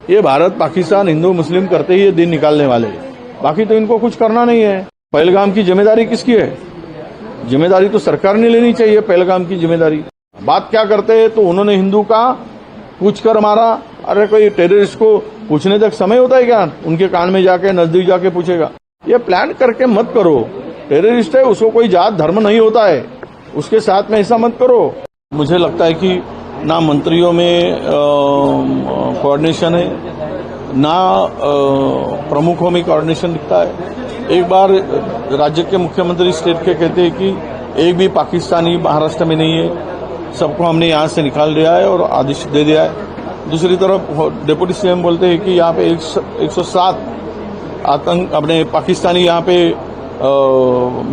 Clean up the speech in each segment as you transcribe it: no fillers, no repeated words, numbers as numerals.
ये भारत पाकिस्तान हिंदू मुस्लिम करते ही ये दिन निकालने वाले हैं। बाकी तो इनको कुछ करना नहीं है। पहलगाम की जिम्मेदारी किसकी है? जिम्मेदारी तो सरकार ने लेनी चाहिए। पहलगाम की जिम्मेदारी बात क्या करते हैं तो उन्होंने हिंदू का पूछ कर मारा। अरे कोई टेररिस्ट को पूछने तक समय होता है क्या? उनके कान में जाके नजदीक जाके पूछेगा? ये प्लान करके मत करो। टेररिस्ट है, उसको कोई जात धर्म नहीं होता है, उसके साथ में ऐसा मत करो। मुझे लगता है कि ना मंत्रियों में कोऑर्डिनेशन है, ना प्रमुखों में कोऑर्डिनेशन दिखता है। एक बार राज्य के मुख्यमंत्री स्टेट के कहते हैं कि एक भी पाकिस्तानी महाराष्ट्र में नहीं है, सबको हमने यहां से निकाल दिया है और आदेश दे दिया है। दूसरी तरफ डिप्टी सीएम बोलते हैं कि यहाँ पे 107 आतंक अपने पाकिस्तानी यहाँ पे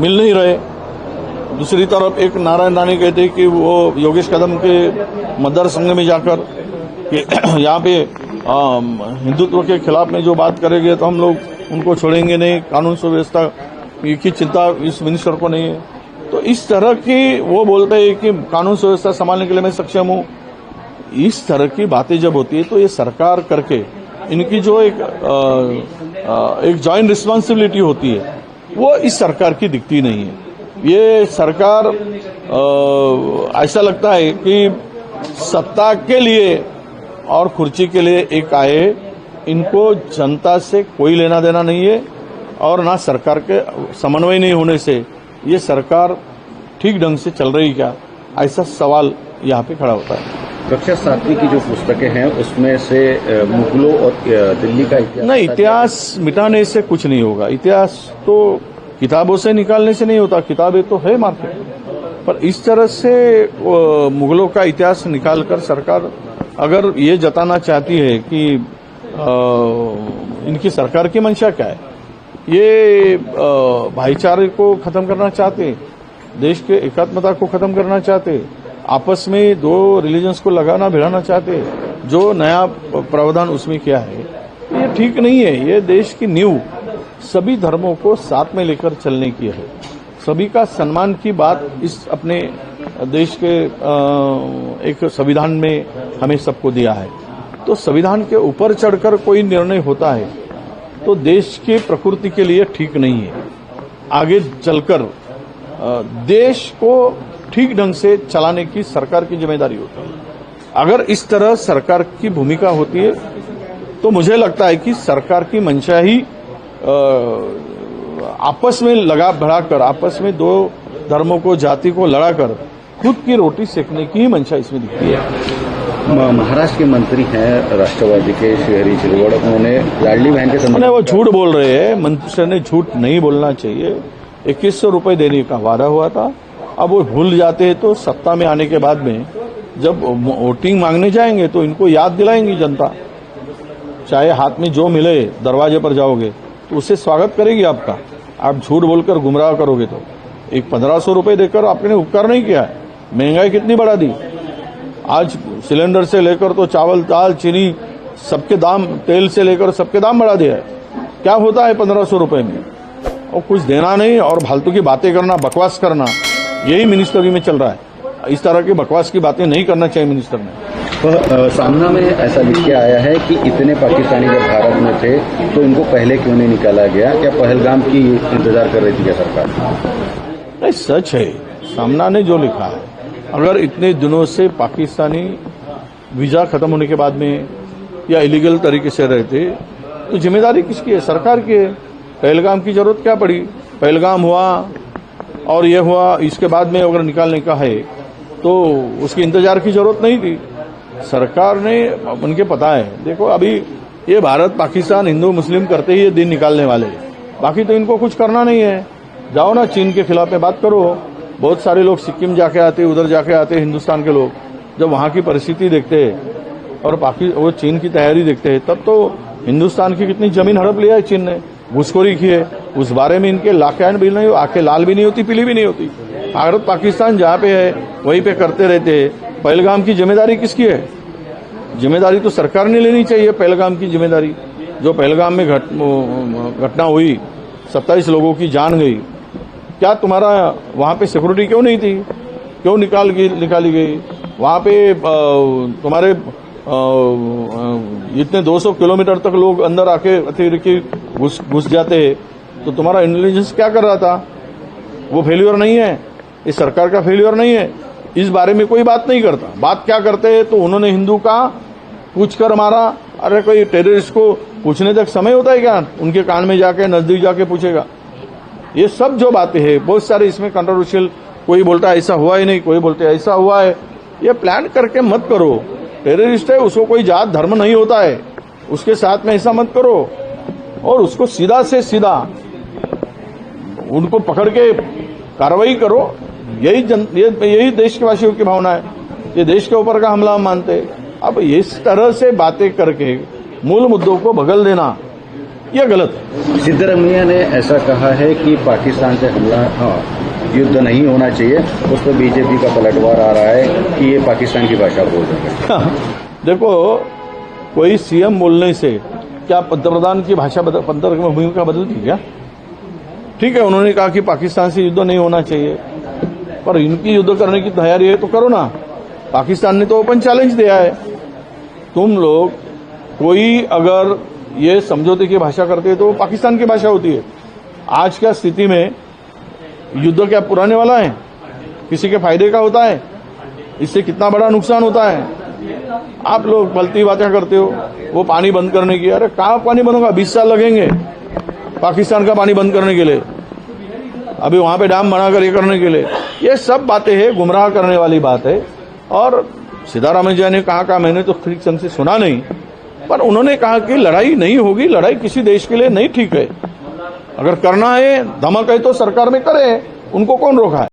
मिल नहीं रहे। दूसरी तरफ एक नारायण राणे कहते हैं कि वो योगेश कदम के मतदार संघ में जाकर कि यहाँ पे हिंदुत्व के खिलाफ में जो बात करेंगे तो हम लोग उनको छोड़ेंगे नहीं, कानून सुव्यवस्था की चिंता इस मिनिस्टर को नहीं है। तो इस तरह की वो बोलते हैं कि कानून सुव्यवस्था संभालने के लिए मैं सक्षम हूं। इस तरह की बातें जब होती है तो ये सरकार करके इनकी जो एक जॉइंट रिस्पांसिबिलिटी होती है वो इस सरकार की दिखती नहीं है। ये सरकार ऐसा लगता है कि सत्ता के लिए और कुर्सी के लिए एक आए, इनको जनता से कोई लेना देना नहीं है और ना सरकार के समन्वय नहीं होने से ये सरकार ठीक ढंग से चल रही क्या, ऐसा सवाल यहाँ पे खड़ा होता है। कक्षा 7वीं की जो पुस्तकें हैं उसमें से मुगलों और दिल्ली का इतिहास नहीं, इतिहास मिटाने से कुछ नहीं होगा। इतिहास तो किताबों से निकालने से नहीं होता, किताबें तो है मार्केट पर। इस तरह से मुगलों का इतिहास निकालकर सरकार अगर ये जताना चाहती है कि इनकी सरकार की मंशा क्या है, ये भाईचारे को खत्म करना चाहते, देश के एकात्मता को खत्म करना चाहते, आपस में दो रिलीजन्स को लगाना भिड़ाना चाहते, जो नया प्रावधान उसमें किया है ये ठीक नहीं है। ये देश की नींव सभी धर्मों को साथ में लेकर चलने की है। सभी का सम्मान की बात इस अपने देश के एक संविधान में हमें सबको दिया है। तो संविधान के ऊपर चढ़कर कोई निर्णय होता है तो देश की प्रकृति के लिए ठीक नहीं है। आगे चलकर देश को ठीक ढंग से चलाने की सरकार की जिम्मेदारी होती है। अगर इस तरह सरकार की भूमिका होती है तो मुझे लगता है कि सरकार की मंशा ही आपस में लगा बढ़ाकर, आपस में दो धर्मों को, जाति को लड़ाकर खुद की रोटी सेकने की ही मंशा इसमें दिखती है। महाराष्ट्र के मंत्री हैं राष्ट्रवादी के श्री चिरवड, उन्होंने लाडली बहन के संबंध में वो झूठ बोल रहे हैं। मंत्री ने झूठ नहीं बोलना चाहिए। 2100 रुपए देने का वादा हुआ था, अब वो भूल जाते हैं तो सत्ता में आने के बाद में जब वोटिंग मांगने जाएंगे तो इनको याद दिलाएंगी जनता। चाहे हाथ में जो मिले दरवाजे पर जाओगे तो उससे स्वागत करेगी आपका। आप झूठ बोलकर गुमराह करोगे तो एक 1500 रुपए देकर आपने उपकार नहीं किया है। महंगाई कितनी बढ़ा दी, आज सिलेंडर से लेकर तो चावल, दाल, चीनी सबके दाम, तेल से लेकर सबके दाम बढ़ा दिया है। क्या होता है 1500 रुपए में? और कुछ देना नहीं और फालतू की बातें करना, बकवास करना, यही मिनिस्टरी में चल रहा है। इस तरह की बकवास की बातें नहीं करना चाहिए मिनिस्टर ने। तो सामना में ऐसा लिख के आया है कि इतने पाकिस्तानी जब भारत में थे तो इनको पहले क्यों नहीं निकाला गया? क्या पहलगाम की इंतजार कर रही थी क्या सरकार? नहीं, सच है सामना ने जो लिखा है। अगर इतने दिनों से पाकिस्तानी वीजा खत्म होने के बाद में या इलीगल तरीके से रहते तो जिम्मेदारी किसकी है? सरकार की है। पहलगाम की जरूरत क्या पड़ी? पहलगाम हुआ और ये हुआ, इसके बाद में अगर निकालने का है तो उसके इंतजार की जरूरत नहीं थी। सरकार ने, उनके पता है, देखो अभी ये भारत पाकिस्तान हिंदू मुस्लिम करते ही ये दिन निकालने वाले, बाकी तो इनको कुछ करना नहीं है। जाओ ना चीन के खिलाफ में बात करो। बहुत सारे लोग सिक्किम जाके आते, उधर जाके आते हिंदुस्तान के लोग, जब वहां की परिस्थिति देखते हैं और वो चीन की तैयारी देखते हैं, तब तो हिंदुस्तान की कितनी जमीन हड़प लिया है चीन ने, घुसखोरी की है। उस बारे में इनके लाखैन भी नहीं, आंखें लाल भी नहीं होती, पीली भी नहीं होती। भारत पाकिस्तान जहां पे है वहीं पे करते रहते हैं। पहलगाम की जिम्मेदारी किसकी है? जिम्मेदारी तो सरकार ने लेनी चाहिए। पहलगाम की जिम्मेदारी, जो पहलगाम में घटना हुई, 27 लोगों की जान गई, क्या तुम्हारा वहां पे सिक्योरिटी क्यों नहीं थी? क्यों निकाली गई? वहां पे तुम्हारे इतने 200 किलोमीटर तक लोग अंदर आके अतिरेकी घुस जाते हैं, तो तुम्हारा इंटेलिजेंस क्या कर रहा था? वो फेल्योर नहीं है, इस सरकार का फेल्योर नहीं है। इस बारे में कोई बात नहीं करता। बात क्या करते हैं? तो उन्होंने हिंदू का पूछ कर मारा। अरे कोई टेररिस्ट को पूछने तक समय होता है क्या? उनके कान में जाके नजदीक जाके पूछेगा? ये सब जो बातें हैं बहुत सारे इसमें कंट्रोवर्शियल, कोई बोलता है ऐसा हुआ ही नहीं, कोई बोलते ऐसा हुआ है। ये प्लान करके मत करो। टेररिस्ट है, उसको कोई जात धर्म नहीं होता है, उसके साथ में ऐसा मत करो। और उसको सीधा से सीधा उनको पकड़ के कार्रवाई करो। यही देश के वासियों की भावना है। ये देश के ऊपर का हमला हम मानते हैं। अब इस तरह से बातें करके मूल मुद्दों को बगल देना यह गलत है। सिद्धरमैया ने ऐसा कहा है कि पाकिस्तान से हमला युद्ध नहीं होना चाहिए। उस पर बीजेपी का पलटवार आ रहा है कि ये पाकिस्तान की भाषा बोल रहे हैं। देखो, कोई सीएम बोलने से क्या पंतप्रधान की भाषा पंतप्रधान की भूमिका बदलती क्या? ठीक है, उन्होंने कहा कि पाकिस्तान से युद्ध नहीं होना चाहिए, पर इनकी युद्ध करने की तैयारी है तो करो ना। पाकिस्तान ने तो ओपन चैलेंज दिया है। तुम लोग कोई अगर ये समझौते की भाषा करते हैं तो पाकिस्तान की भाषा होती है। आज क्या स्थिति में युद्ध क्या पुराने वाला है? किसी के फायदे का होता है? इससे कितना बड़ा नुकसान होता है? आप लोग गलती बातें करते हो। वो पानी बंद करने की, अरे कहाँ पानी बंद होगा? 20 साल लगेंगे पाकिस्तान का पानी बंद करने के लिए, अभी वहां पे डैम बनाकर ये करने के लिए। ये सब बातें हैं, गुमराह करने वाली बात है। और सिद्धारामैया ने कहा मैंने तो ठीक संग से सुना नहीं, पर उन्होंने कहा कि लड़ाई नहीं होगी, लड़ाई किसी देश के लिए नहीं ठीक है। अगर करना है, धमक है तो सरकार में करे, उनको कौन रोका है?